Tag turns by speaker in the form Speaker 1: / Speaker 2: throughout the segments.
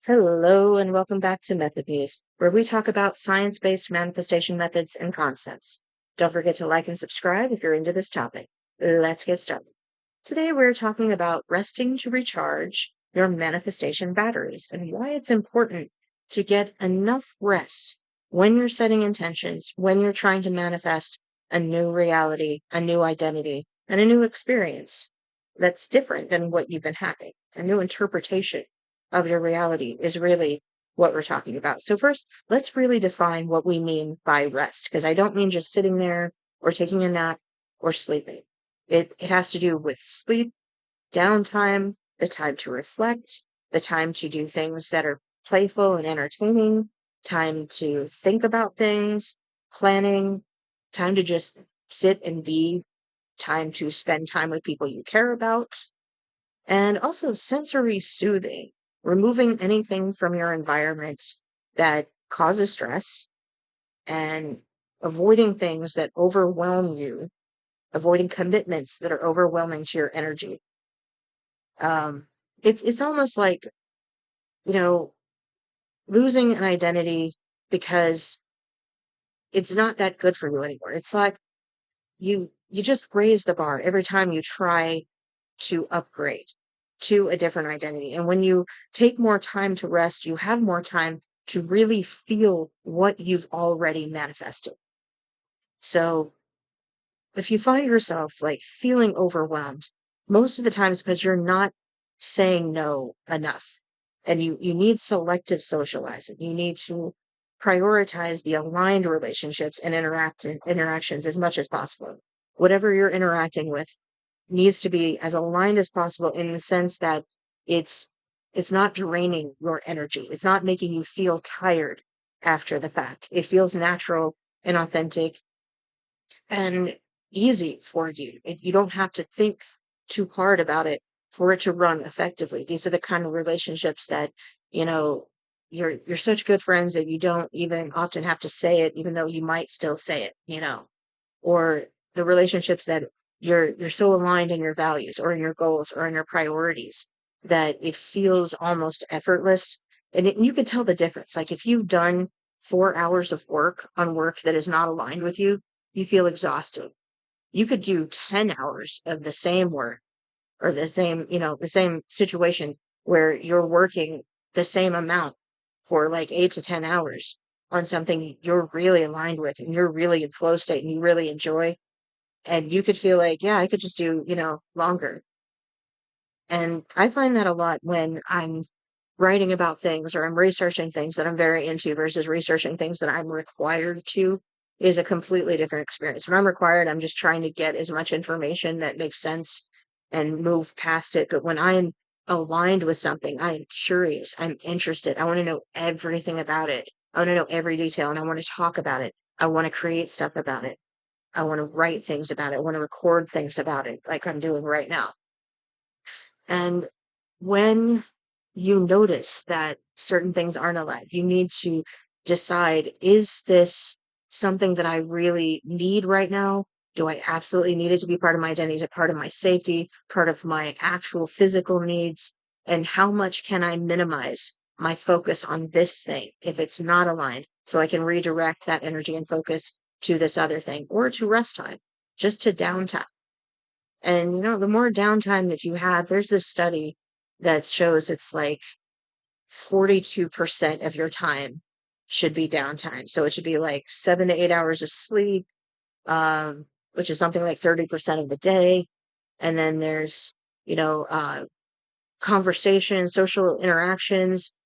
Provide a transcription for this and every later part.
Speaker 1: Hello, and welcome back to Method News, where we talk about science-based manifestation methods and concepts. Don't forget to like and subscribe if you're into this topic. Let's get started. Today, we're talking about resting to recharge your manifestation batteries and why it's important to get enough rest when you're setting intentions, when you're trying to manifest a new reality, a new identity, and a new experience that's different than what you've been having, a new interpretation of your reality is really what we're talking about. So first, let's really define what we mean by rest, because I don't mean just sitting there or taking a nap or sleeping. It has to do with sleep, downtime, the time to reflect, the time to do things that are playful and entertaining, time to think about things, planning, time to just sit and be, time to spend time with people you care about, and also sensory soothing, removing anything from your environment that causes stress and avoiding things that overwhelm you, avoiding commitments that are overwhelming to your energy. It's almost like, you know, losing an identity because it's not that good for you anymore. It's like you just raise the bar every time you try to upgrade to a different identity. And when you take more time to rest, you have more time to really feel what you've already manifested. So if you find yourself like feeling overwhelmed, most of the times because you're not saying no enough. And you need selective socializing. You need to prioritize the aligned relationships and interactions as much as possible. Whatever you're interacting with needs to be as aligned as possible in the sense that it's it's not draining your energy. It's not making you feel tired after the fact. It feels natural and authentic and easy for you. You don't have to think too hard about it for it to run effectively. These are the kind of relationships that, you know, you're such good friends that you don't even often have to say it, even though you might still say it. Or the relationships that you're so aligned in your values or in your goals or in your priorities that it feels almost effortless. And you can tell the difference. Like if you've done 4 hours of work on work that is not aligned with you, you feel exhausted. You could do 10 hours of the same work or the same situation where you're working the same amount for like 8 to 10 hours on something you're really aligned with and you're really in flow state and you really enjoy. And you could feel like, yeah, I could just do longer. And I find that a lot when I'm writing about things or I'm researching things that I'm very into versus researching things that I'm required to is a completely different experience. When I'm required, I'm just trying to get as much information that makes sense and move past it. But when I'm aligned with something, I am curious, I'm interested. I want to know everything about it. I want to know every detail and I want to talk about it. I want to create stuff about it. I want to write things about it. I want to record things about it like I'm doing right now. And when you notice that certain things aren't aligned, you need to decide, is this something that I really need right now? Do I absolutely need it to be part of my identity? Is it part of my safety, part of my actual physical needs? And how much can I minimize my focus on this thing if it's not aligned so I can redirect that energy and focus to this other thing or to rest time, just to downtime? And the more downtime that you have, there's this study that shows it's like 42% of your time should be downtime. So it should be like 7 to 8 hours of sleep, which is something like 30% of the day. And then there's, you know, uh, conversation, social interactions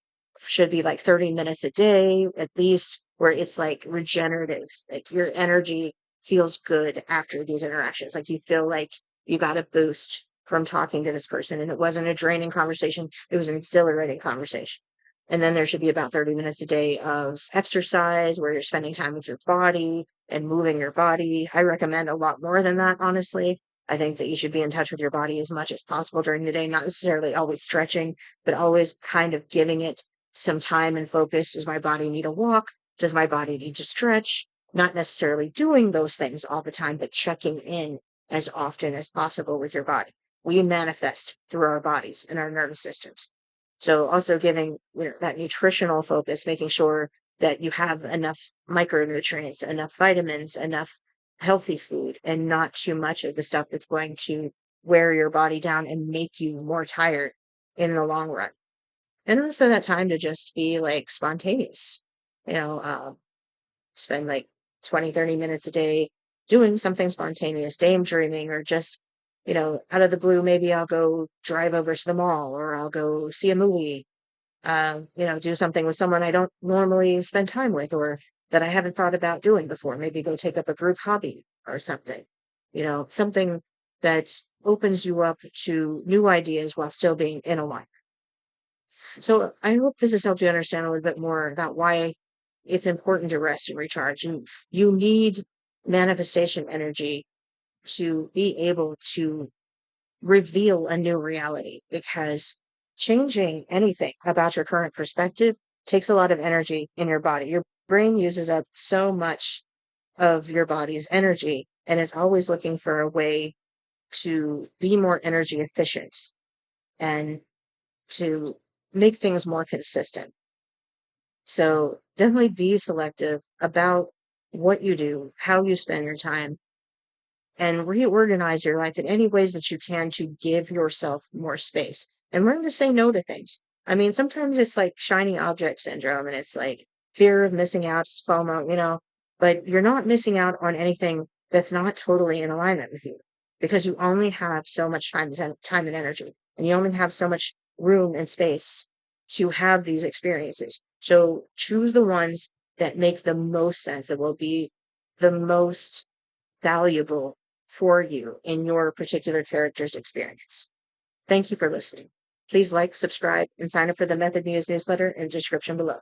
Speaker 1: should be like 30 minutes a day at least, where it's like regenerative. Like your energy feels good after these interactions. Like you feel like you got a boost from talking to this person and it wasn't a draining conversation, it was an exhilarating conversation. And then there should be about 30 minutes a day of exercise where you're spending time with your body and moving your body. I recommend a lot more than that, honestly. I think that you should be in touch with your body as much as possible during the day, not necessarily always stretching, but always kind of giving it some time and focus. Does my body need a walk? Does my body need to stretch? Not necessarily doing those things all the time, but checking in as often as possible with your body. We manifest through our bodies and our nervous systems. So also giving, that nutritional focus, making sure that you have enough micronutrients, enough vitamins, enough healthy food, and not too much of the stuff that's going to wear your body down and make you more tired in the long run. And also that time to just be like spontaneous, you know, spend like 20, 30 minutes a day doing something spontaneous, daydreaming, or just, out of the blue, maybe I'll go drive over to the mall or I'll go see a movie, do something with someone I don't normally spend time with or that I haven't thought about doing before. Maybe go take up a group hobby or something, something that opens you up to new ideas while still being in alignment. So I hope this has helped you understand a little bit more about why it's important to rest and recharge. And you need manifestation energy to be able to reveal a new reality, because changing anything about your current perspective takes a lot of energy in your body. Your brain uses up so much of your body's energy and is always looking for a way to be more energy efficient and to make things more consistent. So definitely be selective about what you do, how you spend your time, and reorganize your life in any ways that you can to give yourself more space and learn to say no to things. I mean, sometimes it's like shiny object syndrome and it's like fear of missing out, it's FOMO, but you're not missing out on anything that's not totally in alignment with you, because you only have so much time and energy, and you only have so much room and space to have these experiences. So choose the ones that make the most sense, that will be the most valuable for you in your particular character's experience. Thank you for listening. Please like, subscribe, and sign up for the Method Muse newsletter in the description below.